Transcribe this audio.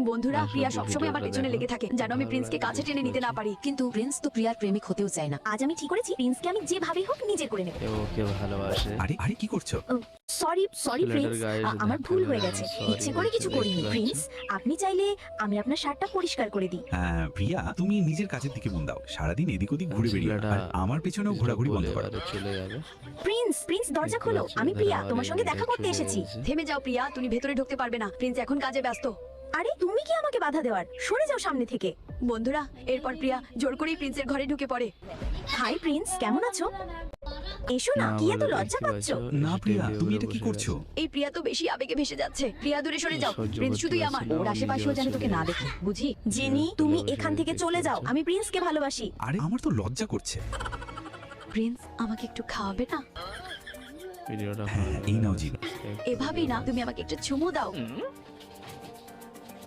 বন্ধুরা প্রিয়া সবসময় আমার পেছনে লেগে থাকে যেন আমি প্রিন্সকে কাছে টেনে নিতে না পারি, কিন্তু প্রিন্স তো প্রিয়ার প্রেমিক হতেও চায় না। আজ আমি ঠিক করেছি প্রিন্সকে আমি যেভাবে হোক নিজের করে নেব। ওকে ভালোবাসে। আরে আরে কি করছো? সরি ছেলেটার প্রিন্স, গায়ে শুধু আমার ভুল হয়ে একটা গেছে, sorry ইচ্ছে করে কিছু বলছে, করিনি। দেখতে প্রিন্স আপনি চাইলে আমি আপনার শার্টটা পরিষ্কার করে দিই। হ্যাঁ প্রিয়া, তুমি নিজের কাজের দিকে মন দাও, সারাদিন এদিক ওদিক ঘুরে বেরিয়ে ছেলেটা আর আমার পেছনেও ঘোরাঘুরি বন্ধ করো। বলে চলে যাবে। প্রিন্স দরজা খোলো, আমি প্রিয়া তোমার সঙ্গে দেখা করতে এসেছি। থেমে যাও প্রিয়া, তুমি ভেতরে ঢুকতে পারবে না, প্রিন্স এখন কাজে ব্যস্ত। আরে তুমি কি আমাকে বাধা দেওয়ার? সরে যাও সামনে থেকে। বন্ধুরা এরপর প্রিয়া জোর করেই প্রিন্সের ঘরে ঢুকে পড়ে। হাই প্রিন্স, কেমন আছো? এসো না, কি এত লজ্জা পাচ্ছ? না প্রিয়া, তুমি এটা কি করছো? এই প্রিয়া তো বেশি আবেগে ভেসে যাচ্ছে। প্রিয়া দূরে সরে যাও, সহ্য প্রিন্স করতে শুধুই পারছি আমার। না। ওর আশেপাশেও যেন তোকে না দেখে, বুঝি? জেনি তুমি এখান থেকে চলে যাও, আমি প্রিন্সকে ভালোবাসি। আরে আমার তো লজ্জা করছে। প্রিন্স আমাকে একটু খাওয়াবে না? ভিডিওটা হ্যাঁ এই নাও জি। এভাবেই না, তুমি আমাকে একটু চুমু দাও।